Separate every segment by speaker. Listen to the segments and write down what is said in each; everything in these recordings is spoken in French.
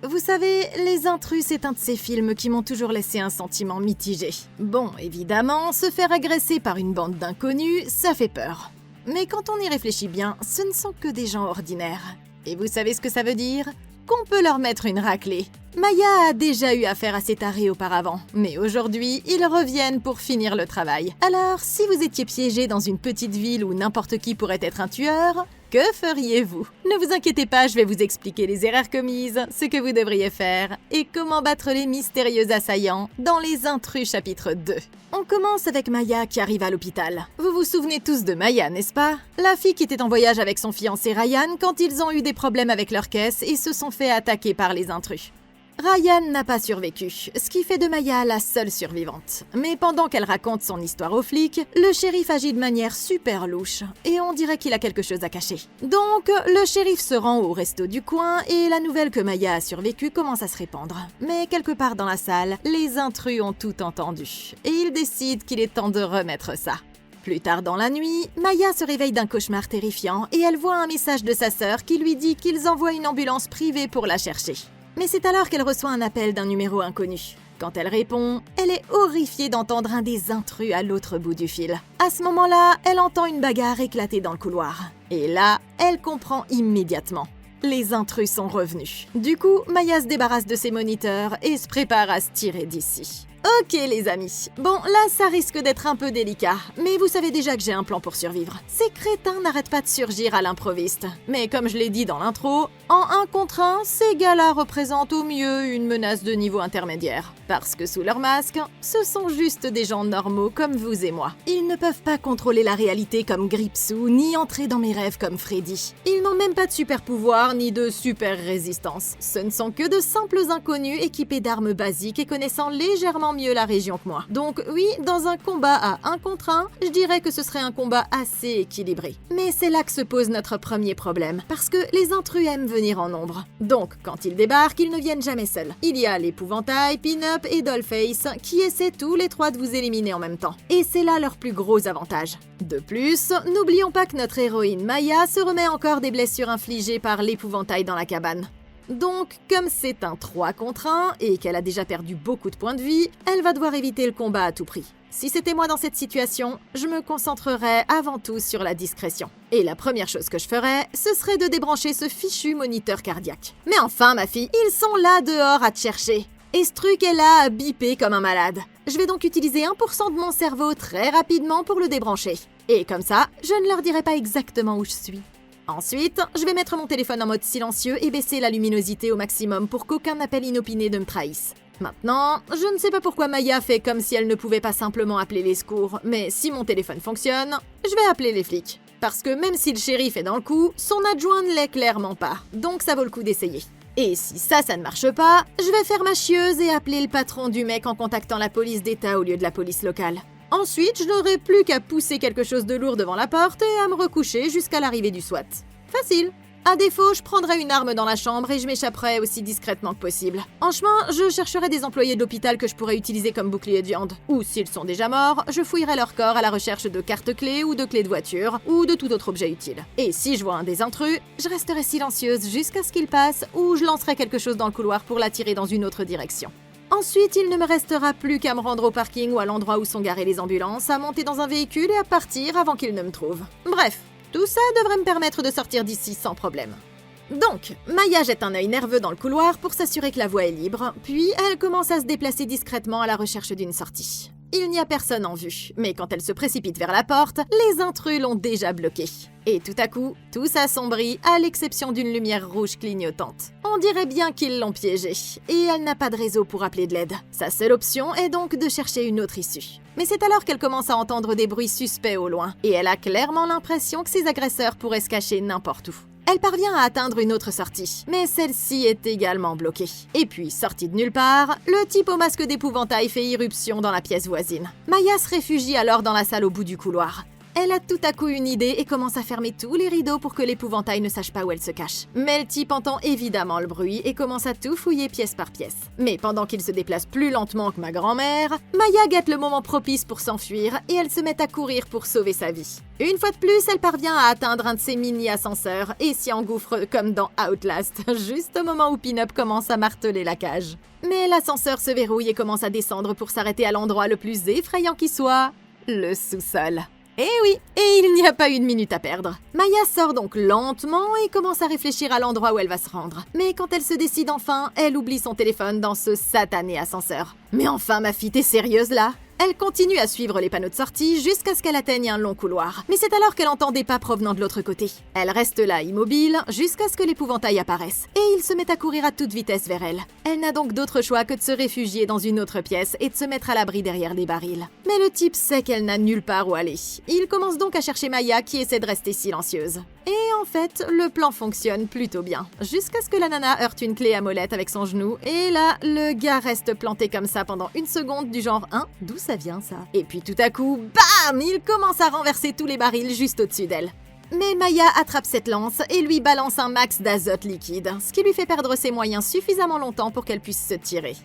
Speaker 1: Vous savez, Les Intrus, c'est un de ces films qui m'ont toujours laissé un sentiment mitigé. Bon, évidemment, se faire agresser par une bande d'inconnus, ça fait peur. Mais quand on y réfléchit bien, ce ne sont que des gens ordinaires. Et vous savez ce que ça veut dire ? Qu'on peut leur mettre une raclée. Maya a déjà eu affaire à ces tarés auparavant, mais aujourd'hui, ils reviennent pour finir le travail. Alors, si vous étiez piégé dans une petite ville où n'importe qui pourrait être un tueur, que feriez-vous ? Ne vous inquiétez pas, je vais vous expliquer les erreurs commises, ce que vous devriez faire, et comment battre les mystérieux assaillants dans Les Intrus chapitre 2. On commence avec Maya qui arrive à l'hôpital. Vous vous souvenez tous de Maya, n'est-ce pas ? La fille qui était en voyage avec son fiancé Ryan quand ils ont eu des problèmes avec leur caisse et se sont fait attaquer par les intrus. Ryan n'a pas survécu, ce qui fait de Maya la seule survivante. Mais pendant qu'elle raconte son histoire aux flics, le shérif agit de manière super louche, et on dirait qu'il a quelque chose à cacher. Donc, le shérif se rend au resto du coin, et la nouvelle que Maya a survécu commence à se répandre. Mais quelque part dans la salle, les intrus ont tout entendu, et ils décident qu'il est temps de remettre ça. Plus tard dans la nuit, Maya se réveille d'un cauchemar terrifiant, et elle voit un message de sa sœur qui lui dit qu'ils envoient une ambulance privée pour la chercher. Mais c'est alors qu'elle reçoit un appel d'un numéro inconnu. Quand elle répond, elle est horrifiée d'entendre un des intrus à l'autre bout du fil. À ce moment-là, elle entend une bagarre éclater dans le couloir. Et là, elle comprend immédiatement. Les intrus sont revenus. Du coup, Maya se débarrasse de ses moniteurs et se prépare à se tirer d'ici. Ok les amis, bon là ça risque d'être un peu délicat, mais vous savez déjà que j'ai un plan pour survivre. Ces crétins n'arrêtent pas de surgir à l'improviste. Mais comme je l'ai dit dans l'intro, en 1 contre 1, ces gars-là représentent au mieux une menace de niveau intermédiaire. Parce que sous leur masque, ce sont juste des gens normaux comme vous et moi. Ils ne peuvent pas contrôler la réalité comme Gripsou, ni entrer dans mes rêves comme Freddy. Ils n'ont même pas de super pouvoir ni de super résistance. Ce ne sont que de simples inconnus équipés d'armes basiques et connaissant légèrement mieux la région que moi. Donc oui, dans un combat à 1 contre 1, je dirais que ce serait un combat assez équilibré. Mais c'est là que se pose notre premier problème, parce que les intrus aiment venir en nombre. Donc, quand ils débarquent, ils ne viennent jamais seuls. Il y a l'épouvantail, Pin-Up et Dollface qui essaient tous les 3 de vous éliminer en même temps. Et c'est là leur plus gros avantage. De plus, n'oublions pas que notre héroïne Maya se remet encore des blessures infligées par l'épouvantail dans la cabane. Donc, comme c'est un 3 contre 1 et qu'elle a déjà perdu beaucoup de points de vie, elle va devoir éviter le combat à tout prix. Si c'était moi dans cette situation, je me concentrerais avant tout sur la discrétion. Et la première chose que je ferais, ce serait de débrancher ce fichu moniteur cardiaque. Mais enfin, ma fille, ils sont là dehors à te chercher. Et ce truc est là à biper comme un malade. Je vais donc utiliser 1% de mon cerveau très rapidement pour le débrancher. Et comme ça, je ne leur dirai pas exactement où je suis. Ensuite, je vais mettre mon téléphone en mode silencieux et baisser la luminosité au maximum pour qu'aucun appel inopiné ne me trahisse. Maintenant, je ne sais pas pourquoi Maya fait comme si elle ne pouvait pas simplement appeler les secours, mais si mon téléphone fonctionne, je vais appeler les flics. Parce que même si le shérif est dans le coup, son adjoint ne l'est clairement pas, donc ça vaut le coup d'essayer. Et si ça ne marche pas, je vais faire ma chieuse et appeler le patron du mec en contactant la police d'État au lieu de la police locale. Ensuite, je n'aurai plus qu'à pousser quelque chose de lourd devant la porte et à me recoucher jusqu'à l'arrivée du SWAT. Facile. À défaut, je prendrai une arme dans la chambre et je m'échapperai aussi discrètement que possible. En chemin, je chercherai des employés de l'hôpital que je pourrais utiliser comme bouclier de viande. Ou s'ils sont déjà morts, je fouillerai leur corps à la recherche de cartes-clés ou de clés de voiture ou de tout autre objet utile. Et si je vois un des intrus, je resterai silencieuse jusqu'à ce qu'il passe ou je lancerai quelque chose dans le couloir pour l'attirer dans une autre direction. Ensuite, il ne me restera plus qu'à me rendre au parking ou à l'endroit où sont garées les ambulances, à monter dans un véhicule et à partir avant qu'ils ne me trouvent. Bref, tout ça devrait me permettre de sortir d'ici sans problème. Donc, Maya jette un œil nerveux dans le couloir pour s'assurer que la voie est libre, puis elle commence à se déplacer discrètement à la recherche d'une sortie. Il n'y a personne en vue, mais quand elle se précipite vers la porte, les intrus l'ont déjà bloquée. Et tout à coup, tout s'assombrit à l'exception d'une lumière rouge clignotante. On dirait bien qu'ils l'ont piégée, et elle n'a pas de réseau pour appeler de l'aide. Sa seule option est donc de chercher une autre issue. Mais c'est alors qu'elle commence à entendre des bruits suspects au loin, et elle a clairement l'impression que ses agresseurs pourraient se cacher n'importe où. Elle parvient à atteindre une autre sortie, mais celle-ci est également bloquée. Et puis, sorti de nulle part, le type au masque d'épouvantail fait irruption dans la pièce voisine. Maya se réfugie alors dans la salle au bout du couloir. Elle a tout à coup une idée et commence à fermer tous les rideaux pour que l'épouvantail ne sache pas où elle se cache. Mais le type entend évidemment le bruit et commence à tout fouiller pièce par pièce. Mais pendant qu'il se déplace plus lentement que ma grand-mère, Maya guette le moment propice pour s'enfuir et elle se met à courir pour sauver sa vie. Une fois de plus, elle parvient à atteindre un de ses mini-ascenseurs et s'y engouffre comme dans Outlast, juste au moment où Pin-Up commence à marteler la cage. Mais l'ascenseur se verrouille et commence à descendre pour s'arrêter à l'endroit le plus effrayant qui soit, le sous-sol. Eh oui, et il n'y a pas une minute à perdre. Maya sort donc lentement et commence à réfléchir à l'endroit où elle va se rendre. Mais quand elle se décide enfin, elle oublie son téléphone dans ce satané ascenseur. Mais enfin, ma fille, t'es sérieuse là ? Elle continue à suivre les panneaux de sortie jusqu'à ce qu'elle atteigne un long couloir. Mais c'est alors qu'elle entend des pas provenant de l'autre côté. Elle reste là immobile jusqu'à ce que l'épouvantail apparaisse. Et il se met à courir à toute vitesse vers elle. Elle n'a donc d'autre choix que de se réfugier dans une autre pièce et de se mettre à l'abri derrière des barils. Mais le type sait qu'elle n'a nulle part où aller. Il commence donc à chercher Maya qui essaie de rester silencieuse. Et en fait, le plan fonctionne plutôt bien. Jusqu'à ce que la nana heurte une clé à molette avec son genou. Et là, le gars reste planté comme ça pendant une seconde du genre « Hein, d'où ça vient ça ?» Et puis tout à coup, bam, il commence à renverser tous les barils juste au-dessus d'elle. Mais Maya attrape cette lance et lui balance un max d'azote liquide, ce qui lui fait perdre ses moyens suffisamment longtemps pour qu'elle puisse se tirer.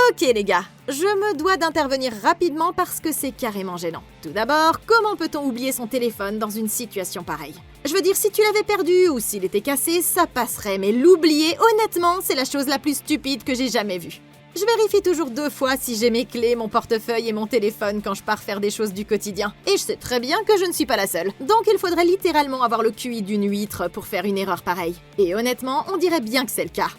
Speaker 1: Ok les gars, je me dois d'intervenir rapidement parce que c'est carrément gênant. Tout d'abord, comment peut-on oublier son téléphone dans une situation pareille ? Je veux dire, si tu l'avais perdu ou s'il était cassé, ça passerait, mais l'oublier, honnêtement, c'est la chose la plus stupide que j'ai jamais vue. Je vérifie toujours 2 fois si j'ai mes clés, mon portefeuille et mon téléphone quand je pars faire des choses du quotidien. Et je sais très bien que je ne suis pas la seule. Donc il faudrait littéralement avoir le QI d'une huître pour faire une erreur pareille. Et honnêtement, on dirait bien que c'est le cas.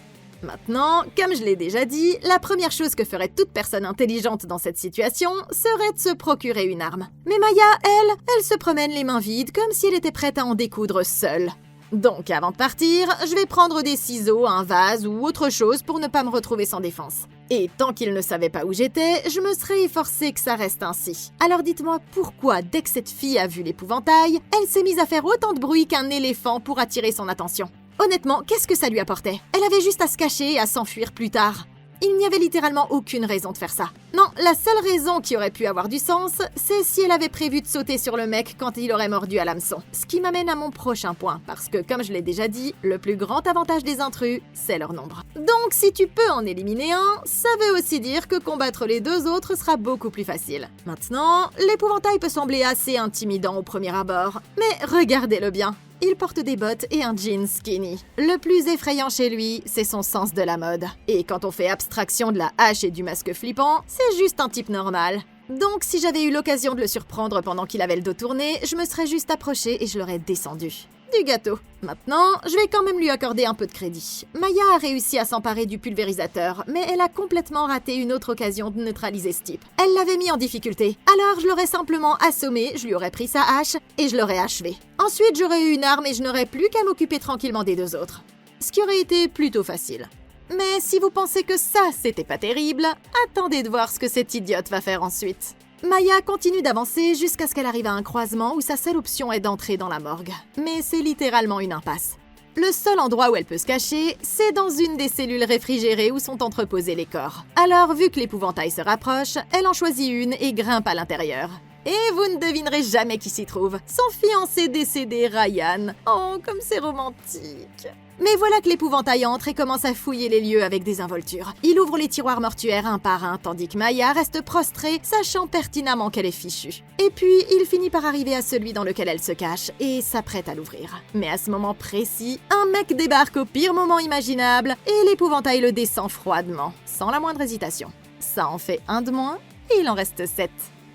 Speaker 1: Maintenant, comme je l'ai déjà dit, la première chose que ferait toute personne intelligente dans cette situation serait de se procurer une arme. Mais Maya, elle se promène les mains vides comme si elle était prête à en découdre seule. Donc avant de partir, je vais prendre des ciseaux, un vase ou autre chose pour ne pas me retrouver sans défense. Et tant qu'il ne savait pas où j'étais, je me serais efforcée que ça reste ainsi. Alors dites-moi pourquoi, dès que cette fille a vu l'épouvantail, elle s'est mise à faire autant de bruit qu'un éléphant pour attirer son attention. Honnêtement, qu'est-ce que ça lui apportait ? Elle avait juste à se cacher et à s'enfuir plus tard. Il n'y avait littéralement aucune raison de faire ça. Non, la seule raison qui aurait pu avoir du sens, c'est si elle avait prévu de sauter sur le mec quand il aurait mordu à l'hameçon. Ce qui m'amène à mon prochain point, parce que comme je l'ai déjà dit, le plus grand avantage des intrus, c'est leur nombre. Donc si tu peux en éliminer un, ça veut aussi dire que combattre les 2 autres sera beaucoup plus facile. Maintenant, l'épouvantail peut sembler assez intimidant au premier abord, mais regardez-le bien. Il porte des bottes et un jean skinny. Le plus effrayant chez lui, c'est son sens de la mode. Et quand on fait abstraction de la hache et du masque flippant, c'est juste un type normal. Donc si j'avais eu l'occasion de le surprendre pendant qu'il avait le dos tourné, je me serais juste approchée et je l'aurais descendu. Du gâteau. Maintenant, je vais quand même lui accorder un peu de crédit. Maya a réussi à s'emparer du pulvérisateur, mais elle a complètement raté une autre occasion de neutraliser ce type. Elle l'avait mis en difficulté. Alors je l'aurais simplement assommé, je lui aurais pris sa hache et je l'aurais achevé. Ensuite, j'aurais eu une arme et je n'aurais plus qu'à m'occuper tranquillement des 2 autres. Ce qui aurait été plutôt facile. Mais si vous pensez que ça, c'était pas terrible, attendez de voir ce que cette idiote va faire ensuite. Maya continue d'avancer jusqu'à ce qu'elle arrive à un croisement où sa seule option est d'entrer dans la morgue. Mais c'est littéralement une impasse. Le seul endroit où elle peut se cacher, c'est dans une des cellules réfrigérées où sont entreposés les corps. Alors, vu que l'épouvantail se rapproche, elle en choisit une et grimpe à l'intérieur. Et vous ne devinerez jamais qui s'y trouve. Son fiancé décédé, Ryan. Oh, comme c'est romantique. Mais voilà que l'épouvantail entre et commence à fouiller les lieux avec désinvolture. Il ouvre les tiroirs mortuaires un par un, tandis que Maya reste prostrée, sachant pertinemment qu'elle est fichue. Et puis, il finit par arriver à celui dans lequel elle se cache et s'apprête à l'ouvrir. Mais à ce moment précis, un mec débarque au pire moment imaginable et l'épouvantail le descend froidement, sans la moindre hésitation. Ça en fait 1 de moins et il en reste 7.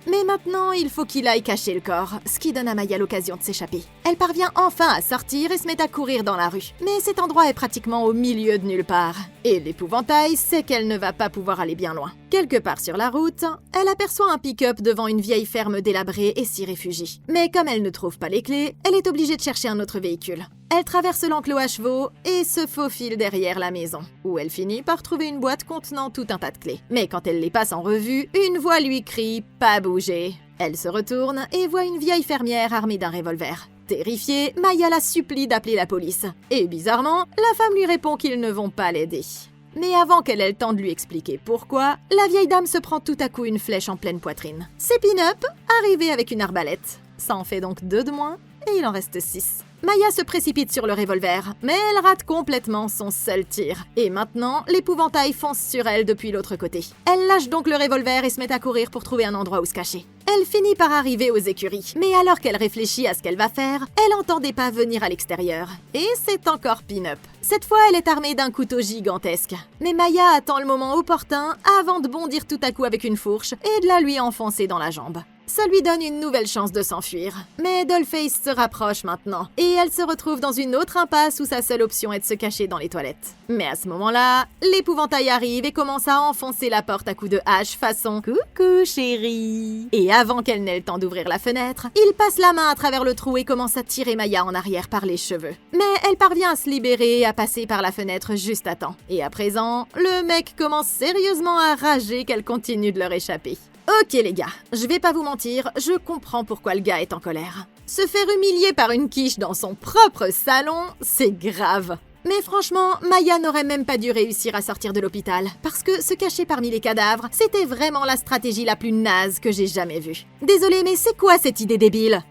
Speaker 1: Mais maintenant, il faut qu'il aille cacher le corps, ce qui donne à Maya l'occasion de s'échapper. Elle parvient enfin à sortir et se met à courir dans la rue. Mais cet endroit est pratiquement au milieu de nulle part. Et l'épouvantail sait qu'elle ne va pas pouvoir aller bien loin. Quelque part sur la route, elle aperçoit un pick-up devant une vieille ferme délabrée et s'y réfugie. Mais comme elle ne trouve pas les clés, elle est obligée de chercher un autre véhicule. Elle traverse l'enclos à chevaux et se faufile derrière la maison, où elle finit par trouver une boîte contenant tout un tas de clés. Mais quand elle les passe en revue, une voix lui crie « Pas bouger !» Elle se retourne et voit une vieille fermière armée d'un revolver. Terrifiée, Maya la supplie d'appeler la police. Et bizarrement, la femme lui répond qu'ils ne vont pas l'aider. Mais avant qu'elle ait le temps de lui expliquer pourquoi, la vieille dame se prend tout à coup une flèche en pleine poitrine. C'est Pin-Up, arrivé avec une arbalète. Ça en fait donc 2 de moins, et il en reste 6. Maya se précipite sur le revolver, mais elle rate complètement son seul tir. Et maintenant, l'épouvantail fonce sur elle depuis l'autre côté. Elle lâche donc le revolver et se met à courir pour trouver un endroit où se cacher. Elle finit par arriver aux écuries, mais alors qu'elle réfléchit à ce qu'elle va faire, elle entend des pas venir à l'extérieur. Et c'est encore pin-up. Cette fois, elle est armée d'un couteau gigantesque. Mais Maya attend le moment opportun avant de bondir tout à coup avec une fourche et de la lui enfoncer dans la jambe. Ça lui donne une nouvelle chance de s'enfuir. Mais Dollface se rapproche maintenant, et elle se retrouve dans une autre impasse où sa seule option est de se cacher dans les toilettes. Mais à ce moment-là, l'épouvantail arrive et commence à enfoncer la porte à coups de hache façon « Coucou chérie !» Et avant qu'elle n'ait le temps d'ouvrir la fenêtre, il passe la main à travers le trou et commence à tirer Maya en arrière par les cheveux. Mais elle parvient à se libérer et à passer par la fenêtre juste à temps. Et à présent, le mec commence sérieusement à rager qu'elle continue de leur échapper. Ok les gars, je vais pas vous mentir, je comprends pourquoi le gars est en colère. Se faire humilier par une quiche dans son propre salon, c'est grave. Mais franchement, Maya n'aurait même pas dû réussir à sortir de l'hôpital, parce que se cacher parmi les cadavres, c'était vraiment la stratégie la plus naze que j'ai jamais vue. Désolée, mais c'est quoi cette idée débile ?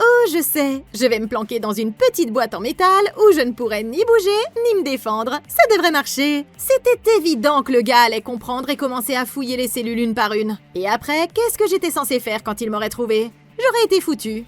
Speaker 1: Oh, je sais, je vais me planquer dans une petite boîte en métal où je ne pourrai ni bouger, ni me défendre. Ça devrait marcher. C'était évident que le gars allait comprendre et commencer à fouiller les cellules une par une. Et après, qu'est-ce que j'étais censée faire quand il m'aurait trouvé ? J'aurais été foutue.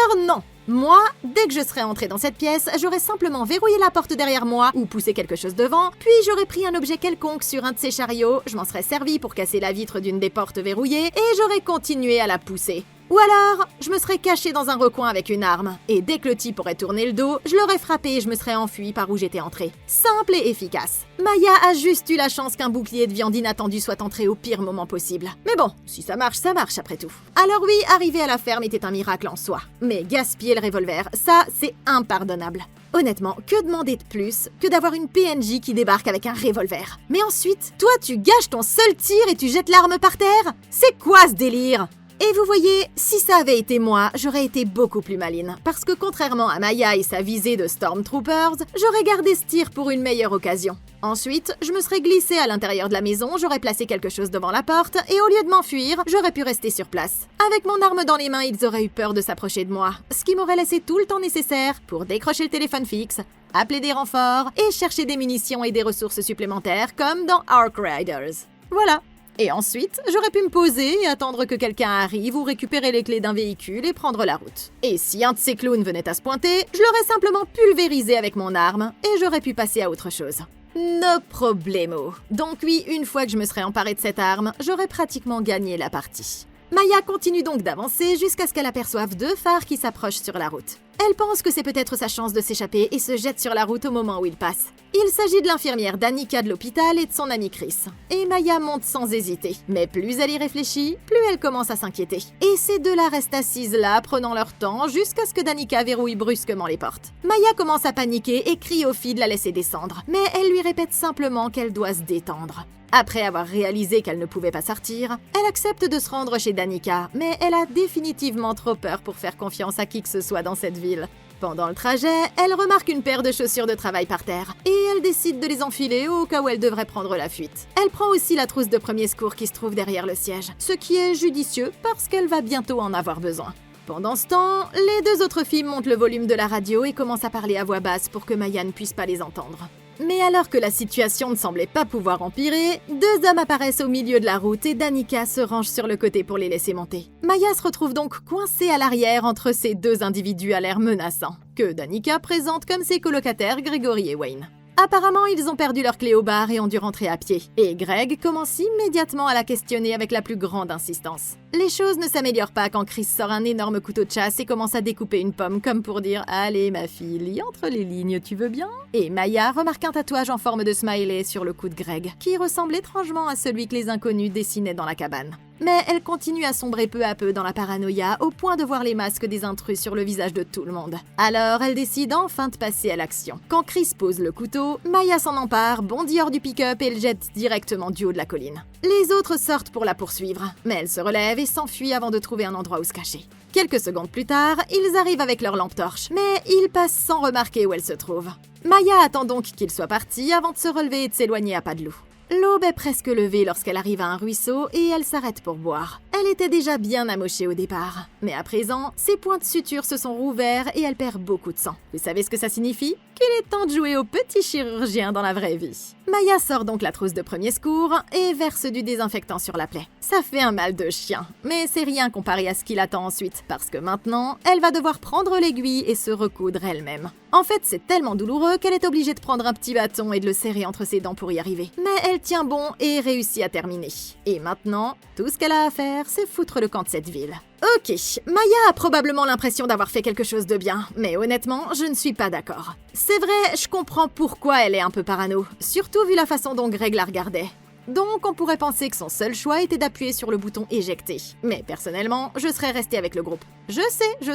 Speaker 1: Alors non. Moi, dès que je serais entrée dans cette pièce, j'aurais simplement verrouillé la porte derrière moi ou poussé quelque chose devant, puis j'aurais pris un objet quelconque sur un de ces chariots, je m'en serais servi pour casser la vitre d'une des portes verrouillées et j'aurais continué à la pousser. Ou alors, je me serais cachée dans un recoin avec une arme, et dès que le type aurait tourné le dos, je l'aurais frappé et je me serais enfuie par où j'étais entrée. Simple et efficace. Maya a juste eu la chance qu'un bouclier de viande inattendue soit entré au pire moment possible. Mais bon, si ça marche après tout. Alors oui, arriver à la ferme était un miracle en soi. Mais gaspiller le revolver, ça, c'est impardonnable. Honnêtement, que demander de plus que d'avoir une PNJ qui débarque avec un revolver ? Mais ensuite, toi tu gâches ton seul tir et tu jettes l'arme par terre ? C'est quoi ce délire ? Et vous voyez, si ça avait été moi, j'aurais été beaucoup plus maline. Parce que contrairement à Maya et sa visée de Stormtroopers, j'aurais gardé ce tir pour une meilleure occasion. Ensuite, je me serais glissée à l'intérieur de la maison, j'aurais placé quelque chose devant la porte, et au lieu de m'enfuir, j'aurais pu rester sur place. Avec mon arme dans les mains, ils auraient eu peur de s'approcher de moi, ce qui m'aurait laissé tout le temps nécessaire pour décrocher le téléphone fixe, appeler des renforts et chercher des munitions et des ressources supplémentaires comme dans Ark Riders. Voilà. Et ensuite, j'aurais pu me poser et attendre que quelqu'un arrive ou récupérer les clés d'un véhicule et prendre la route. Et si un de ces clowns venait à se pointer, je l'aurais simplement pulvérisé avec mon arme et j'aurais pu passer à autre chose. No problemo. Donc oui, une fois que je me serais emparée de cette arme, j'aurais pratiquement gagné la partie. Maya continue donc d'avancer jusqu'à ce qu'elle aperçoive 2 phares qui s'approchent sur la route. Elle pense que c'est peut-être sa chance de s'échapper et se jette sur la route au moment où il passe. Il s'agit de l'infirmière Danica de l'hôpital et de son amie Chris. Et Maya monte sans hésiter. Mais plus elle y réfléchit, plus elle commence à s'inquiéter. Et ces deux-là restent assises là, prenant leur temps, jusqu'à ce que Danica verrouille brusquement les portes. Maya commence à paniquer et crie aux filles de la laisser descendre. Mais elle lui répète simplement qu'elle doit se détendre. Après avoir réalisé qu'elle ne pouvait pas sortir, elle accepte de se rendre chez Danica, mais elle a définitivement trop peur pour faire confiance à qui que ce soit dans cette ville. Pendant le trajet, elle remarque une paire de chaussures de travail par terre, et elle décide de les enfiler au cas où elle devrait prendre la fuite. Elle prend aussi la trousse de premier secours qui se trouve derrière le siège, ce qui est judicieux parce qu'elle va bientôt en avoir besoin. Pendant ce temps, les 2 autres filles montent le volume de la radio et commencent à parler à voix basse pour que Maya ne puisse pas les entendre. Mais alors que la situation ne semblait pas pouvoir empirer, 2 hommes apparaissent au milieu de la route et Danica se range sur le côté pour les laisser monter. Maya se retrouve donc coincée à l'arrière entre ces 2 individus à l'air menaçant, que Danica présente comme ses colocataires Gregory et Wayne. Apparemment, ils ont perdu leur clé au bar et ont dû rentrer à pied. Et Greg commence immédiatement à la questionner avec la plus grande insistance. Les choses ne s'améliorent pas quand Chris sort un énorme couteau de chasse et commence à découper une pomme comme pour dire « Allez ma fille, lis entre les lignes, tu veux bien ?» Et Maya remarque un tatouage en forme de smiley sur le cou de Greg, qui ressemble étrangement à celui que les inconnus dessinaient dans la cabane. Mais elle continue à sombrer peu à peu dans la paranoïa au point de voir les masques des intrus sur le visage de tout le monde. Alors elle décide enfin de passer à l'action. Quand Chris pose le couteau, Maya s'en empare, bondit hors du pick-up et le jette directement du haut de la colline. Les autres sortent pour la poursuivre, mais elle se relève et s'enfuit avant de trouver un endroit où se cacher. Quelques secondes plus tard, ils arrivent avec leur lampe torche, mais ils passent sans remarquer où elle se trouve. Maya attend donc qu'il soit parti avant de se relever et de s'éloigner à pas de loup. L'aube est presque levée lorsqu'elle arrive à un ruisseau et elle s'arrête pour boire. Elle était déjà bien amochée au départ, mais à présent, ses points de suture se sont rouverts et elle perd beaucoup de sang. Vous savez ce que ça signifie? Qu'il est temps de jouer au petit chirurgien dans la vraie vie. Maya sort donc la trousse de premier secours et verse du désinfectant sur la plaie. Ça fait un mal de chien, mais c'est rien comparé à ce qui l'attend ensuite, parce que maintenant, elle va devoir prendre l'aiguille et se recoudre elle-même. En fait, c'est tellement douloureux qu'elle est obligée de prendre un petit bâton et de le serrer entre ses dents pour y arriver. Mais elle tient bon et réussit à terminer. Et maintenant, tout ce qu'elle a à faire, c'est foutre le camp de cette ville. Ok, Maya a probablement l'impression d'avoir fait quelque chose de bien, mais honnêtement, je ne suis pas d'accord. C'est vrai, je comprends pourquoi elle est un peu parano, surtout vu la façon dont Greg la regardait. Donc on pourrait penser que son seul choix était d'appuyer sur le bouton éjecter. Mais personnellement, je serais restée avec le groupe. Je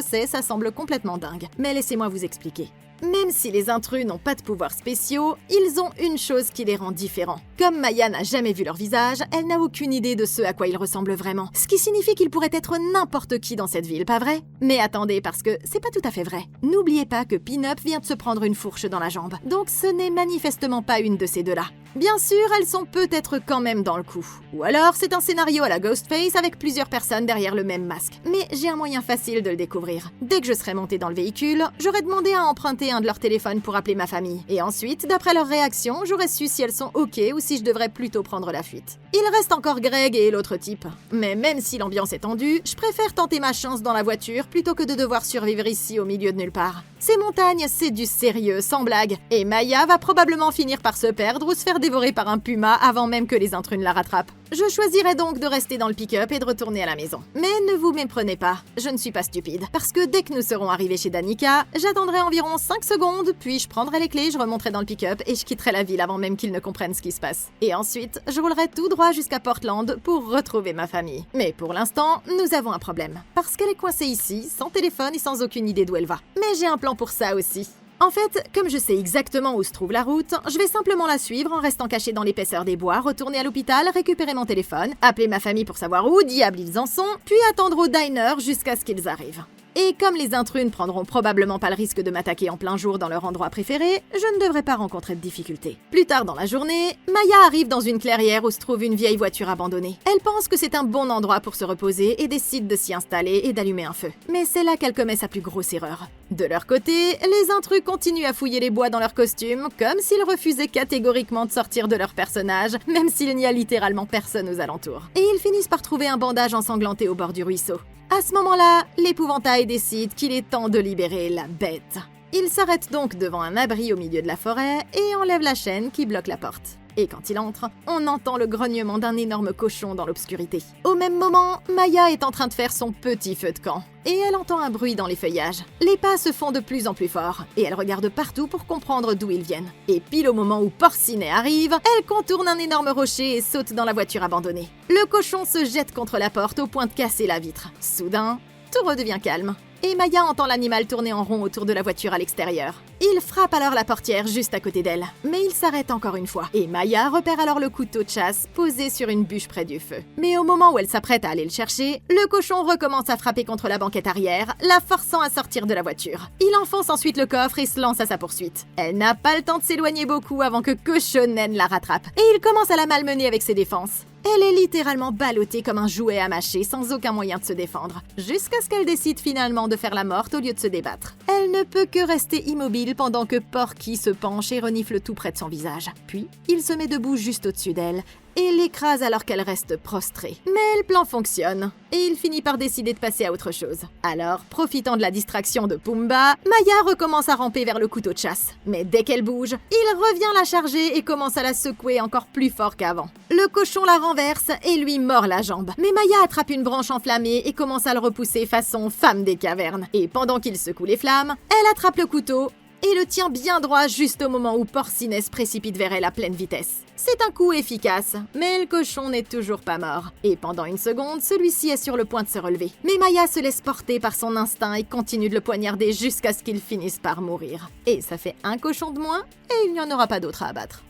Speaker 1: sais, ça semble complètement dingue, mais laissez-moi vous expliquer. Même si les intrus n'ont pas de pouvoirs spéciaux, ils ont une chose qui les rend différents. Comme Maya n'a jamais vu leur visage, elle n'a aucune idée de ce à quoi ils ressemblent vraiment. Ce qui signifie qu'ils pourraient être n'importe qui dans cette ville, pas vrai? Mais attendez, parce que c'est pas tout à fait vrai. N'oubliez pas que Pin-Up vient de se prendre une fourche dans la jambe, donc ce n'est manifestement pas une de ces deux-là. Bien sûr, elles sont peut-être quand même dans le coup. Ou alors, c'est un scénario à la Ghostface avec plusieurs personnes derrière le même masque. Mais j'ai un moyen facile de le découvrir. Dès que je serai montée dans le véhicule, j'aurais demandé à emprunter un de leurs téléphones pour appeler ma famille. Et ensuite, d'après leur réaction, j'aurais su si elles sont ok ou si je devrais plutôt prendre la fuite. Il reste encore Greg et l'autre type. Mais même si l'ambiance est tendue, je préfère tenter ma chance dans la voiture plutôt que de devoir survivre ici au milieu de nulle part. Ces montagnes, c'est du sérieux, sans blague. Et Maya va probablement finir par se perdre ou se faire dévorer par un puma avant même que les intrus ne la rattrapent. Je choisirais donc de rester dans le pick-up et de retourner à la maison. Mais ne vous méprenez pas, je ne suis pas stupide. Parce que dès que nous serons arrivés chez Danica, j'attendrai environ 5 secondes, puis je prendrai les clés, je remonterai dans le pick-up et je quitterai la ville avant même qu'ils ne comprennent ce qui se passe. Et ensuite, je roulerai tout droit jusqu'à Portland pour retrouver ma famille. Mais pour l'instant, nous avons un problème. Parce qu'elle est coincée ici, sans téléphone et sans aucune idée d'où elle va. Mais j'ai un plan pour ça aussi. En fait, comme je sais exactement où se trouve la route, je vais simplement la suivre en restant cachée dans l'épaisseur des bois, retourner à l'hôpital, récupérer mon téléphone, appeler ma famille pour savoir où diable ils en sont, puis attendre au diner jusqu'à ce qu'ils arrivent. Et comme les intrus ne prendront probablement pas le risque de m'attaquer en plein jour dans leur endroit préféré, je ne devrais pas rencontrer de difficultés. Plus tard dans la journée, Maya arrive dans une clairière où se trouve une vieille voiture abandonnée. Elle pense que c'est un bon endroit pour se reposer et décide de s'y installer et d'allumer un feu. Mais c'est là qu'elle commet sa plus grosse erreur. De leur côté, les intrus continuent à fouiller les bois dans leurs costumes, comme s'ils refusaient catégoriquement de sortir de leur personnage, même s'il n'y a littéralement personne aux alentours. Et ils finissent par trouver un bandage ensanglanté au bord du ruisseau. À ce moment-là, l'épouvantail décide qu'il est temps de libérer la bête. Il s'arrête donc devant un abri au milieu de la forêt et enlève la chaîne qui bloque la porte. Et quand il entre, on entend le grognement d'un énorme cochon dans l'obscurité. Au même moment, Maya est en train de faire son petit feu de camp. Et elle entend un bruit dans les feuillages. Les pas se font de plus en plus forts, et elle regarde partout pour comprendre d'où ils viennent. Et pile au moment où Porcinet arrive, elle contourne un énorme rocher et saute dans la voiture abandonnée. Le cochon se jette contre la porte au point de casser la vitre. Soudain, tout redevient calme. Et Maya entend l'animal tourner en rond autour de la voiture à l'extérieur. Il frappe alors la portière juste à côté d'elle, mais il s'arrête encore une fois. Et Maya repère alors le couteau de chasse posé sur une bûche près du feu. Mais au moment où elle s'apprête à aller le chercher, le cochon recommence à frapper contre la banquette arrière, la forçant à sortir de la voiture. Il enfonce ensuite le coffre et se lance à sa poursuite. Elle n'a pas le temps de s'éloigner beaucoup avant que Cochonen la rattrape. Et il commence à la malmener avec ses défenses. Elle est littéralement ballottée comme un jouet à mâcher sans aucun moyen de se défendre, jusqu'à ce qu'elle décide finalement de faire la morte au lieu de se débattre. Elle ne peut que rester immobile pendant que Porky se penche et renifle tout près de son visage. Puis, il se met debout juste au-dessus d'elle et l'écrase alors qu'elle reste prostrée. Mais le plan fonctionne, et il finit par décider de passer à autre chose. Alors, profitant de la distraction de Pumba, Maya recommence à ramper vers le couteau de chasse. Mais dès qu'elle bouge, il revient la charger et commence à la secouer encore plus fort qu'avant. Le cochon la renverse et lui mord la jambe. Mais Maya attrape une branche enflammée et commence à le repousser façon femme des cavernes. Et pendant qu'il secoue les flammes, elle attrape le couteau et le tient bien droit juste au moment où Porcinet se précipite vers elle à pleine vitesse. C'est un coup efficace, mais le cochon n'est toujours pas mort. Et pendant une seconde, celui-ci est sur le point de se relever. Mais Maya se laisse porter par son instinct et continue de le poignarder jusqu'à ce qu'il finisse par mourir. Et ça fait un cochon de moins, et il n'y en aura pas d'autre à abattre.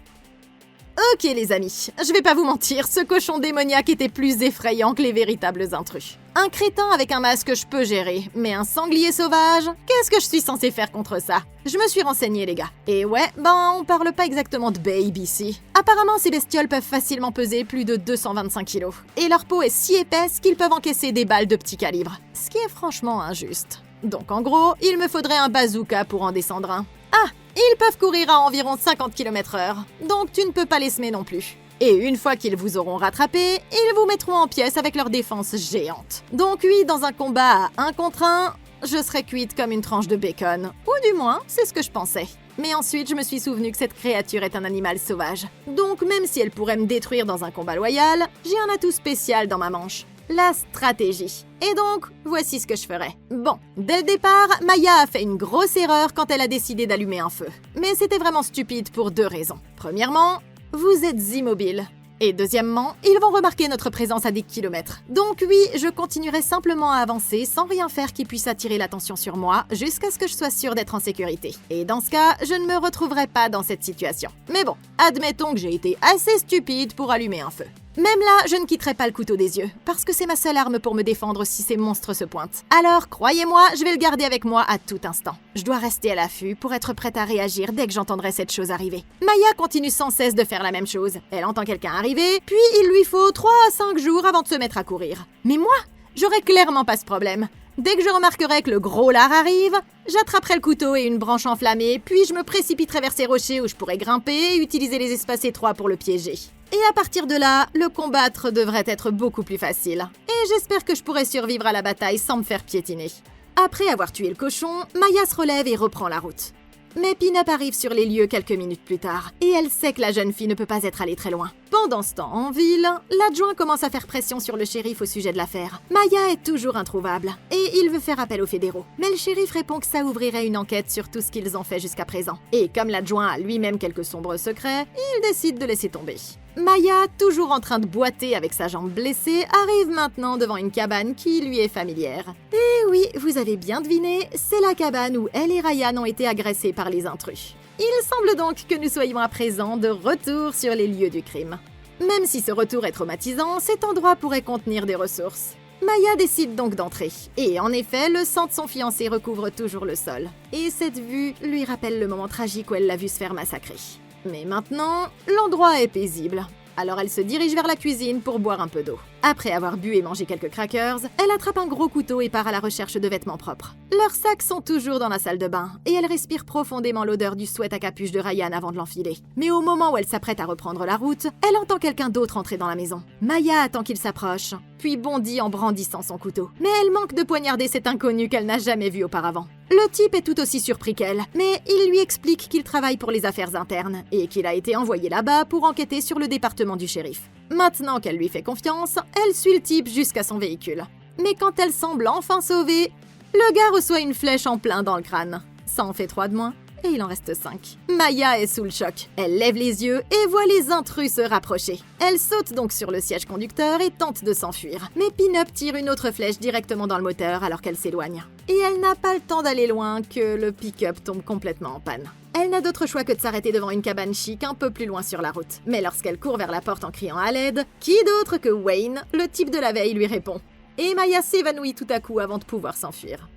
Speaker 1: Ok les amis, je vais pas vous mentir, ce cochon démoniaque était plus effrayant que les véritables intrus. Un crétin avec un masque je peux gérer, mais un sanglier sauvage, qu'est-ce que je suis censée faire contre ça? Je me suis renseignée les gars. Et ouais, on parle pas exactement de babe ici. Apparemment ces bestioles peuvent facilement peser plus de 225 kilos. Et leur peau est si épaisse qu'ils peuvent encaisser des balles de petit calibre. Ce qui est franchement injuste. Donc en gros, il me faudrait un bazooka pour en descendre un. Ah, ils peuvent courir à environ 50 km/h, donc tu ne peux pas les semer non plus. Et une fois qu'ils vous auront rattrapé, ils vous mettront en pièces avec leur défense géante. Donc oui, dans un combat à 1 contre 1, je serais cuite comme une tranche de bacon. Ou du moins, c'est ce que je pensais. Mais ensuite, je me suis souvenu que cette créature est un animal sauvage. Donc même si elle pourrait me détruire dans un combat loyal, j'ai un atout spécial dans ma manche. La stratégie. Et donc, voici ce que je ferais. Bon, dès le départ, Maya a fait une grosse erreur quand elle a décidé d'allumer un feu. Mais c'était vraiment stupide pour 2 raisons. Premièrement, vous êtes immobile. Et deuxièmement, ils vont remarquer notre présence à des kilomètres. Donc oui, je continuerai simplement à avancer sans rien faire qui puisse attirer l'attention sur moi jusqu'à ce que je sois sûre d'être en sécurité. Et dans ce cas, je ne me retrouverai pas dans cette situation. Mais bon, admettons que j'ai été assez stupide pour allumer un feu. Même là, je ne quitterai pas le couteau des yeux, parce que c'est ma seule arme pour me défendre si ces monstres se pointent. Alors, croyez-moi, je vais le garder avec moi à tout instant. Je dois rester à l'affût pour être prête à réagir dès que j'entendrai cette chose arriver. Maya continue sans cesse de faire la même chose. Elle entend quelqu'un arriver, puis il lui faut 3 à 5 jours avant de se mettre à courir. Mais moi, j'aurai clairement pas ce problème. Dès que je remarquerai que le gros lard arrive, j'attraperai le couteau et une branche enflammée, puis je me précipiterai vers ces rochers où je pourrai grimper et utiliser les espaces étroits pour le piéger. Et à partir de là, le combattre devrait être beaucoup plus facile. Et j'espère que je pourrai survivre à la bataille sans me faire piétiner. Après avoir tué le cochon, Maya se relève et reprend la route. Mais Pin-Up arrive sur les lieux quelques minutes plus tard, et elle sait que la jeune fille ne peut pas être allée très loin. Pendant ce temps, en ville, l'adjoint commence à faire pression sur le shérif au sujet de l'affaire. Maya est toujours introuvable, et il veut faire appel aux fédéraux. Mais le shérif répond que ça ouvrirait une enquête sur tout ce qu'ils ont fait jusqu'à présent. Et comme l'adjoint a lui-même quelques sombres secrets, il décide de laisser tomber. Maya, toujours en train de boiter avec sa jambe blessée, arrive maintenant devant une cabane qui lui est familière. Et oui, vous avez bien deviné, c'est la cabane où elle et Ryan ont été agressés par les intrus. Il semble donc que nous soyons à présent de retour sur les lieux du crime. Même si ce retour est traumatisant, cet endroit pourrait contenir des ressources. Maya décide donc d'entrer. Et en effet, le sang de son fiancé recouvre toujours le sol. Et cette vue lui rappelle le moment tragique où elle l'a vu se faire massacrer. Mais maintenant, l'endroit est paisible. Alors elle se dirige vers la cuisine pour boire un peu d'eau. Après avoir bu et mangé quelques crackers, elle attrape un gros couteau et part à la recherche de vêtements propres. Leurs sacs sont toujours dans la salle de bain, et elle respire profondément l'odeur du sweat à capuche de Ryan avant de l'enfiler. Mais au moment où elle s'apprête à reprendre la route, elle entend quelqu'un d'autre entrer dans la maison. Maya attend qu'il s'approche, puis bondit en brandissant son couteau. Mais elle manque de poignarder cet inconnu qu'elle n'a jamais vu auparavant. Le type est tout aussi surpris qu'elle, mais il lui explique qu'il travaille pour les affaires internes et qu'il a été envoyé là-bas pour enquêter sur le département du shérif. Maintenant qu'elle lui fait confiance, elle suit le type jusqu'à son véhicule. Mais quand elle semble enfin sauvée, le gars reçoit une flèche en plein dans le crâne. Ça en fait 3 de moins, et il en reste 5. Maya est sous le choc. Elle lève les yeux et voit les intrus se rapprocher. Elle saute donc sur le siège conducteur et tente de s'enfuir. Mais Pin-Up tire une autre flèche directement dans le moteur alors qu'elle s'éloigne. Et elle n'a pas le temps d'aller loin que le pick-up tombe complètement en panne. Elle n'a d'autre choix que de s'arrêter devant une cabane chic un peu plus loin sur la route. Mais lorsqu'elle court vers la porte en criant à l'aide, qui d'autre que Wayne, le type de la veille, lui répond. Et Maya s'évanouit tout à coup avant de pouvoir s'enfuir.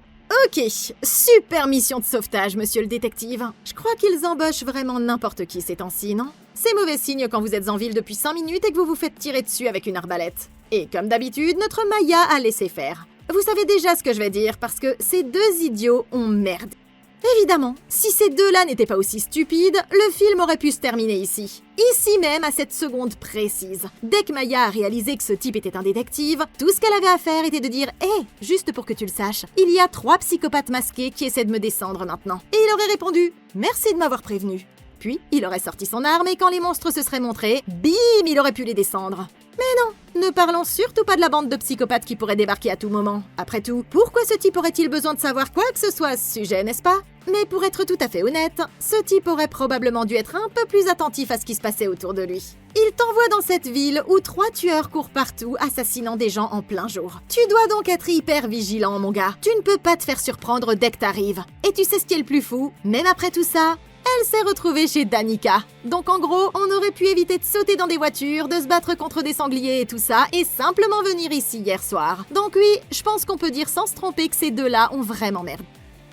Speaker 1: Ok, super mission de sauvetage, monsieur le détective. Je crois qu'ils embauchent vraiment n'importe qui ces temps-ci, non? C'est mauvais signe quand vous êtes en ville depuis 5 minutes et que vous vous faites tirer dessus avec une arbalète. Et comme d'habitude, notre Maya a laissé faire. Vous savez déjà ce que je vais dire parce que ces 2 idiots ont merdé. Évidemment, si ces 2-là n'étaient pas aussi stupides, le film aurait pu se terminer ici. Ici même, à cette seconde précise. Dès que Maya a réalisé que ce type était un détective, tout ce qu'elle avait à faire était de dire « Hé, juste pour que tu le saches, il y a 3 psychopathes masqués qui essaient de me descendre maintenant. » Et il aurait répondu « Merci de m'avoir prévenu. » Puis, il aurait sorti son arme et quand les monstres se seraient montrés, bim, il aurait pu les descendre. Mais non, ne parlons surtout pas de la bande de psychopathes qui pourrait débarquer à tout moment. Après tout, pourquoi ce type aurait-il besoin de savoir quoi que ce soit à ce sujet, n'est-ce pas? Mais pour être tout à fait honnête, ce type aurait probablement dû être un peu plus attentif à ce qui se passait autour de lui. Il t'envoie dans cette ville où 3 tueurs courent partout, assassinant des gens en plein jour. Tu dois donc être hyper vigilant, mon gars. Tu ne peux pas te faire surprendre dès que t'arrives. Et tu sais ce qui est le plus fou? Même après tout ça, Elle s'est retrouvée chez Danica. Donc en gros, on aurait pu éviter de sauter dans des voitures, de se battre contre des sangliers et tout ça, et simplement venir ici hier soir. Donc oui, je pense qu'on peut dire sans se tromper que ces deux-là ont vraiment merdé.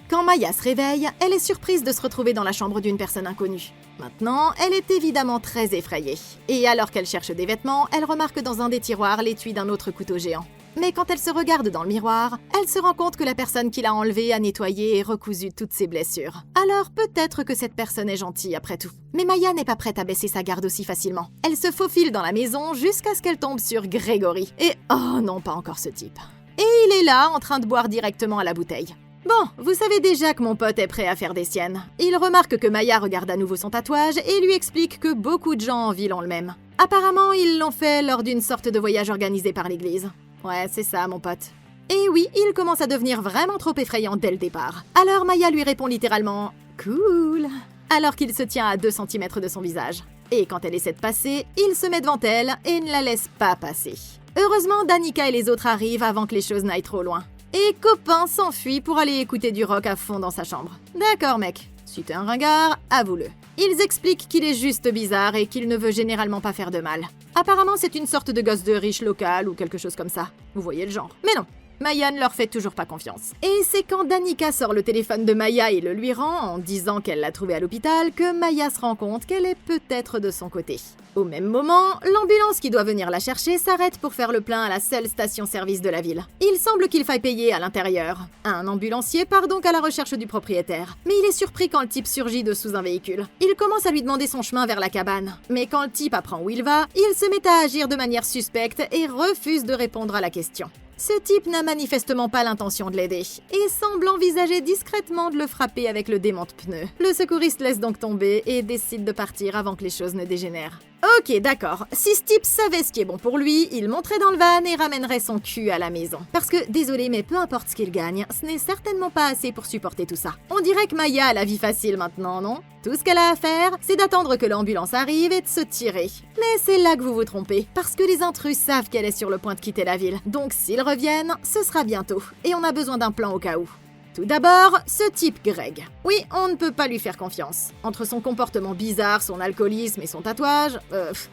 Speaker 1: Quand Maya se réveille, elle est surprise de se retrouver dans la chambre d'une personne inconnue. Maintenant, elle est évidemment très effrayée. Et alors qu'elle cherche des vêtements, elle remarque dans un des tiroirs l'étui d'un autre couteau géant. Mais quand elle se regarde dans le miroir, elle se rend compte que la personne qui l'a enlevé a nettoyé et recousu toutes ses blessures. Alors peut-être que cette personne est gentille après tout. Mais Maya n'est pas prête à baisser sa garde aussi facilement. Elle se faufile dans la maison jusqu'à ce qu'elle tombe sur Grégory. Et oh non, pas encore ce type. Et il est là, en train de boire directement à la bouteille. Bon, vous savez déjà que mon pote est prêt à faire des siennes. Il remarque que Maya regarde à nouveau son tatouage et lui explique que beaucoup de gens en ville ont le même. Apparemment, ils l'ont fait lors d'une sorte de voyage organisé par l'église. Ouais, c'est ça, mon pote. Et oui, il commence à devenir vraiment trop effrayant dès le départ. Alors Maya lui répond littéralement « Cool », alors qu'il se tient à 2 cm de son visage. Et quand elle essaie de passer, il se met devant elle et ne la laisse pas passer. Heureusement, Danica et les autres arrivent avant que les choses n'aillent trop loin. Et Copain s'enfuit pour aller écouter du rock à fond dans sa chambre. D'accord mec, si t'es un ringard, avoue-le. Ils expliquent qu'il est juste bizarre et qu'il ne veut généralement pas faire de mal. Apparemment c'est une sorte de gosse de riche local ou quelque chose comme ça. Vous voyez le genre. Mais non, Maya ne leur fait toujours pas confiance. Et c'est quand Danica sort le téléphone de Maya et le lui rend en disant qu'elle l'a trouvé à l'hôpital que Maya se rend compte qu'elle est peut-être de son côté. Au même moment, l'ambulance qui doit venir la chercher s'arrête pour faire le plein à la seule station-service de la ville. Il semble qu'il faille payer à l'intérieur. Un ambulancier part donc à la recherche du propriétaire. Mais il est surpris quand le type surgit de sous un véhicule. Il commence à lui demander son chemin vers la cabane. Mais quand le type apprend où il va, il se met à agir de manière suspecte et refuse de répondre à la question. Ce type n'a manifestement pas l'intention de l'aider et semble envisager discrètement de le frapper avec le démon de pneu. Le secouriste laisse donc tomber et décide de partir avant que les choses ne dégénèrent. Ok, d'accord. Si ce type savait ce qui est bon pour lui, il monterait dans le van et ramènerait son cul à la maison. Parce que, désolé, mais peu importe ce qu'il gagne, ce n'est certainement pas assez pour supporter tout ça. On dirait que Maya a la vie facile maintenant, non? Tout ce qu'elle a à faire, c'est d'attendre que l'ambulance arrive et de se tirer. Mais c'est là que vous vous trompez, parce que les intrus savent qu'elle est sur le point de quitter la ville. Donc s'ils reviennent, ce sera bientôt. Et on a besoin d'un plan au cas où. Tout d'abord, ce type Greg. Oui, on ne peut pas lui faire confiance. Entre son comportement bizarre, son alcoolisme et son tatouage,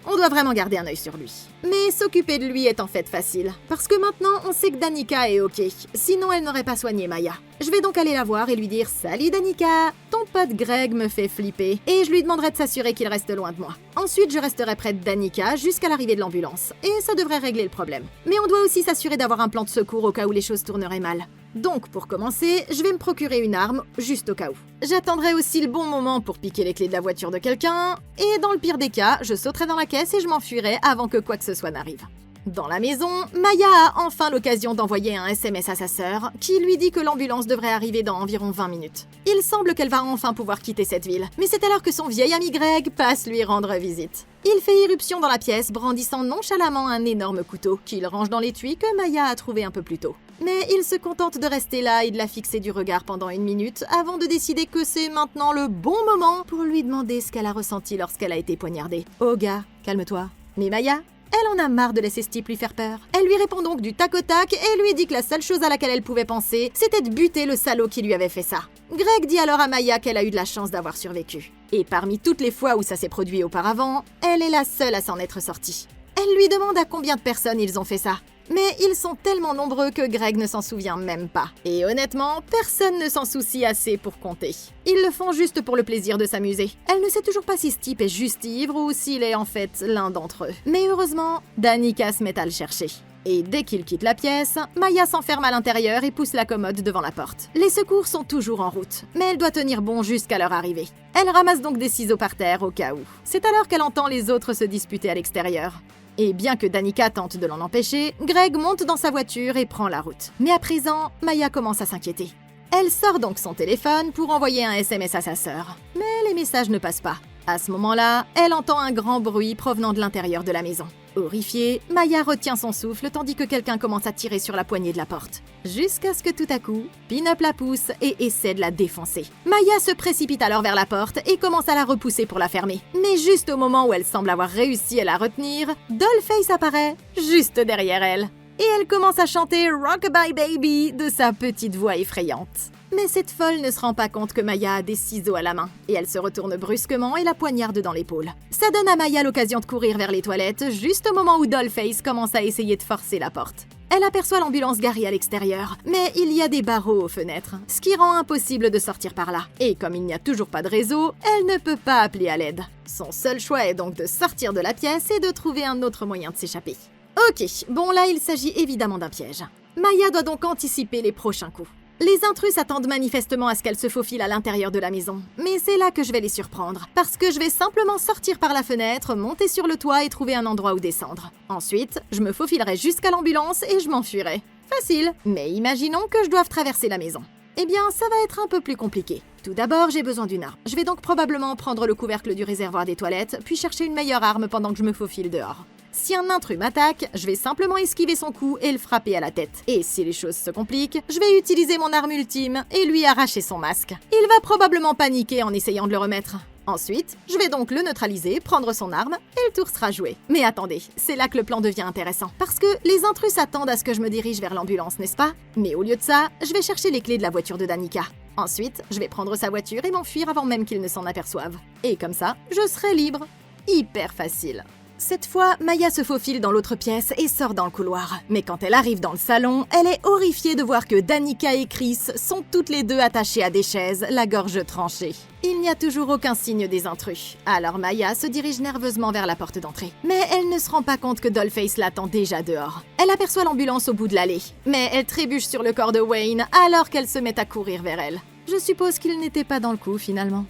Speaker 1: on doit vraiment garder un œil sur lui. Mais s'occuper de lui est en fait facile, parce que maintenant on sait que Danica est ok, sinon elle n'aurait pas soigné Maya. Je vais donc aller la voir et lui dire « Salut Danica, ton pote Greg me fait flipper » et je lui demanderai de s'assurer qu'il reste loin de moi. Ensuite, je resterai près de Danica jusqu'à l'arrivée de l'ambulance, et ça devrait régler le problème. Mais on doit aussi s'assurer d'avoir un plan de secours au cas où les choses tourneraient mal. Donc, pour commencer, je vais me procurer une arme, juste au cas où. J'attendrai aussi le bon moment pour piquer les clés de la voiture de quelqu'un, et dans le pire des cas, je sauterai dans la caisse et je m'enfuirai avant que quoi que ce soit n'arrive. Dans la maison, Maya a enfin l'occasion d'envoyer un SMS à sa sœur, qui lui dit que l'ambulance devrait arriver dans environ 20 minutes. Il semble qu'elle va enfin pouvoir quitter cette ville, mais c'est alors que son vieil ami Greg passe lui rendre visite. Il fait irruption dans la pièce, brandissant nonchalamment un énorme couteau, qu'il range dans l'étui que Maya a trouvé un peu plus tôt. Mais il se contente de rester là et de la fixer du regard pendant 1 minute, avant de décider que c'est maintenant le bon moment pour lui demander ce qu'elle a ressenti lorsqu'elle a été poignardée. Oh gars, calme-toi. Mais Maya, elle en a marre de laisser ce type lui faire peur. Elle lui répond donc du tac au tac et lui dit que la seule chose à laquelle elle pouvait penser, c'était de buter le salaud qui lui avait fait ça. Greg dit alors à Maya qu'elle a eu de la chance d'avoir survécu. Et parmi toutes les fois où ça s'est produit auparavant, elle est la seule à s'en être sortie. Elle lui demande à combien de personnes ils ont fait ça. Mais ils sont tellement nombreux que Greg ne s'en souvient même pas. Et honnêtement, personne ne s'en soucie assez pour compter. Ils le font juste pour le plaisir de s'amuser. Elle ne sait toujours pas si ce type est juste ivre ou s'il est en fait l'un d'entre eux. Mais heureusement, Danica se met à le chercher. Et dès qu'il quitte la pièce, Maya s'enferme à l'intérieur et pousse la commode devant la porte. Les secours sont toujours en route, mais elle doit tenir bon jusqu'à leur arrivée. Elle ramasse donc des ciseaux par terre au cas où. C'est alors qu'elle entend les autres se disputer à l'extérieur. Et bien que Danica tente de l'en empêcher, Greg monte dans sa voiture et prend la route. Mais à présent, Maya commence à s'inquiéter. Elle sort donc son téléphone pour envoyer un SMS à sa sœur. Mais les messages ne passent pas. À ce moment-là, elle entend un grand bruit provenant de l'intérieur de la maison. Horrifiée, Maya retient son souffle tandis que quelqu'un commence à tirer sur la poignée de la porte. Jusqu'à ce que tout à coup, Pin-Up la pousse et essaie de la défoncer. Maya se précipite alors vers la porte et commence à la repousser pour la fermer. Mais juste au moment où elle semble avoir réussi à la retenir, Dollface apparaît juste derrière elle. Et elle commence à chanter Rockabye Baby de sa petite voix effrayante. Mais cette folle ne se rend pas compte que Maya a des ciseaux à la main, et elle se retourne brusquement et la poignarde dans l'épaule. Ça donne à Maya l'occasion de courir vers les toilettes, juste au moment où Dollface commence à essayer de forcer la porte. Elle aperçoit l'ambulance garée à l'extérieur, mais il y a des barreaux aux fenêtres, ce qui rend impossible de sortir par là. Et comme il n'y a toujours pas de réseau, elle ne peut pas appeler à l'aide. Son seul choix est donc de sortir de la pièce et de trouver un autre moyen de s'échapper. Ok, bon là il s'agit évidemment d'un piège. Maya doit donc anticiper les prochains coups. Les intrus s'attendent manifestement à ce qu'elle se faufile à l'intérieur de la maison. Mais c'est là que je vais les surprendre, parce que je vais simplement sortir par la fenêtre, monter sur le toit et trouver un endroit où descendre. Ensuite, je me faufilerai jusqu'à l'ambulance et je m'enfuirai. Facile, mais imaginons que je doive traverser la maison. Eh bien, ça va être un peu plus compliqué. Tout d'abord, j'ai besoin d'une arme. Je vais donc probablement prendre le couvercle du réservoir des toilettes, puis chercher une meilleure arme pendant que je me faufile dehors. Si un intrus m'attaque, je vais simplement esquiver son coup et le frapper à la tête. Et si les choses se compliquent, je vais utiliser mon arme ultime et lui arracher son masque. Il va probablement paniquer en essayant de le remettre. Ensuite, je vais donc le neutraliser, prendre son arme, et le tour sera joué. Mais attendez, c'est là que le plan devient intéressant. Parce que les intrus s'attendent à ce que je me dirige vers l'ambulance, n'est-ce pas? Mais au lieu de ça, je vais chercher les clés de la voiture de Danica. Ensuite, je vais prendre sa voiture et m'enfuir avant même qu'ils ne s'en aperçoivent. Et comme ça, je serai libre. Hyper facile. Cette fois, Maya se faufile dans l'autre pièce et sort dans le couloir. Mais quand elle arrive dans le salon, elle est horrifiée de voir que Danica et Chris sont toutes les deux attachées à des chaises, la gorge tranchée. Il n'y a toujours aucun signe des intrus. Alors Maya se dirige nerveusement vers la porte d'entrée. Mais elle ne se rend pas compte que Dollface l'attend déjà dehors. Elle aperçoit l'ambulance au bout de l'allée. Mais elle trébuche sur le corps de Wayne alors qu'elle se met à courir vers elle. Je suppose qu'il n'était pas dans le coup finalement.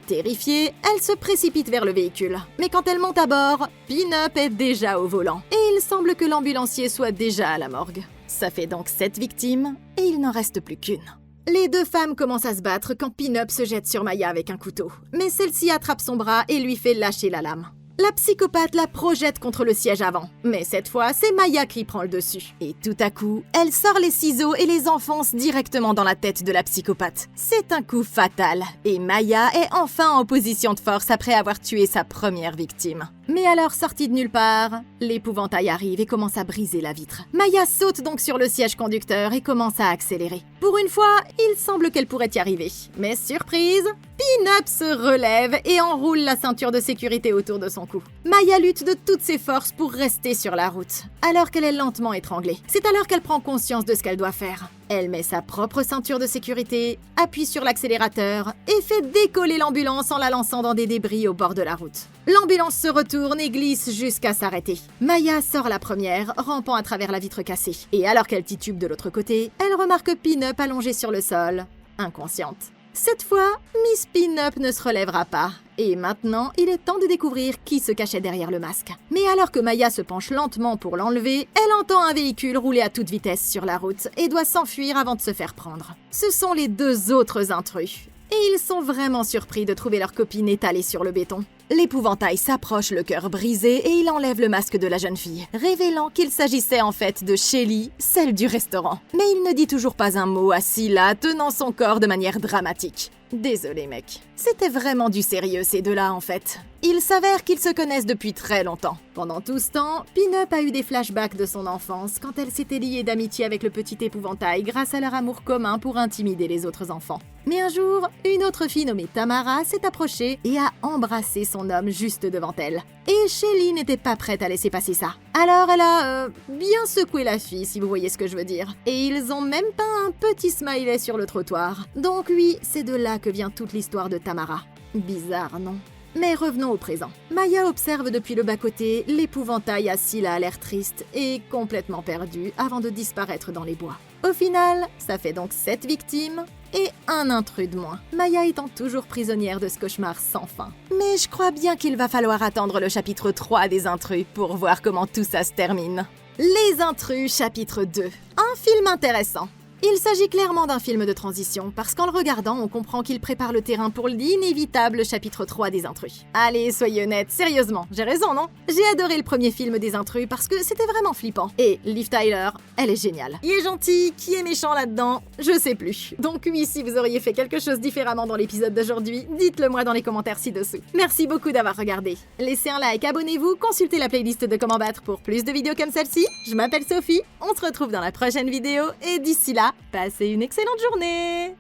Speaker 1: Terrifiée, elle se précipite vers le véhicule. Mais quand elle monte à bord, Pin-Up est déjà au volant. Et il semble que l'ambulancier soit déjà à la morgue. Ça fait donc 7 victimes, et il n'en reste plus qu'une. Les deux femmes commencent à se battre quand Pin-Up se jette sur Maya avec un couteau. Mais celle-ci attrape son bras et lui fait lâcher la lame. La psychopathe la projette contre le siège avant. Mais cette fois, c'est Maya qui prend le dessus. Et tout à coup, elle sort les ciseaux et les enfonce directement dans la tête de la psychopathe. C'est un coup fatal. Et Maya est enfin en position de force après avoir tué sa première victime. Mais alors, sortie de nulle part, l'épouvantail arrive et commence à briser la vitre. Maya saute donc sur le siège conducteur et commence à accélérer. Pour une fois, il semble qu'elle pourrait y arriver. Mais surprise, Pin-Up se relève et enroule la ceinture de sécurité autour de son cou. Maya lutte de toutes ses forces pour rester sur la route, alors qu'elle est lentement étranglée. C'est alors qu'elle prend conscience de ce qu'elle doit faire. Elle met sa propre ceinture de sécurité, appuie sur l'accélérateur et fait décoller l'ambulance en la lançant dans des débris au bord de la route. L'ambulance se retourne et glisse jusqu'à s'arrêter. Maya sort la première, rampant à travers la vitre cassée. Et alors qu'elle titube de l'autre côté, elle remarque Pin-Up allongée sur le sol, inconsciente. Cette fois, Miss Pin-Up ne se relèvera pas. Et maintenant, il est temps de découvrir qui se cachait derrière le masque. Mais alors que Maya se penche lentement pour l'enlever, elle entend un véhicule rouler à toute vitesse sur la route et doit s'enfuir avant de se faire prendre. Ce sont les deux autres intrus. Et ils sont vraiment surpris de trouver leur copine étalée sur le béton. L'épouvantail s'approche le cœur brisé et il enlève le masque de la jeune fille, révélant qu'il s'agissait en fait de Shelly, celle du restaurant. Mais il ne dit toujours pas un mot assis là, tenant son corps de manière dramatique. Désolé mec. C'était vraiment du sérieux ces deux-là en fait. Il s'avère qu'ils se connaissent depuis très longtemps. Pendant tout ce temps, Pin-Up a eu des flashbacks de son enfance quand elle s'était liée d'amitié avec le petit épouvantail grâce à leur amour commun pour intimider les autres enfants. Mais un jour, une autre fille nommée Tamara s'est approchée et a embrassé son homme juste devant elle. Et Shelly n'était pas prête à laisser passer ça. Alors elle a bien secoué la fille, si vous voyez ce que je veux dire. Et ils ont même peint un petit smiley sur le trottoir. Donc oui, c'est de là que vient toute l'histoire de Tamara. Bizarre, non ? Mais revenons au présent. Maya observe depuis le bas-côté l'épouvantail assis là à l'air triste et complètement perdu avant de disparaître dans les bois. Au final, ça fait donc 7 victimes et un intrus de moins. Maya étant toujours prisonnière de ce cauchemar sans fin. Mais je crois bien qu'il va falloir attendre le chapitre 3 des intrus pour voir comment tout ça se termine. Les intrus, chapitre 2. Un film intéressant. Il s'agit clairement d'un film de transition, parce qu'en le regardant, on comprend qu'il prépare le terrain pour l'inévitable chapitre 3 des intrus. Allez, soyez honnêtes, sérieusement, j'ai raison, non? J'ai adoré le premier film des intrus parce que c'était vraiment flippant. Et Liv Tyler, elle est géniale. Qui est gentil, qui est méchant là-dedans? Je sais plus. Donc oui, si vous auriez fait quelque chose différemment dans l'épisode d'aujourd'hui, dites-le moi dans les commentaires ci-dessous. Merci beaucoup d'avoir regardé. Laissez un like, abonnez-vous, consultez la playlist de Comment Battre pour plus de vidéos comme celle-ci. Je m'appelle Sophie, on se retrouve dans la prochaine vidéo, et d'ici là, passez une excellente journée!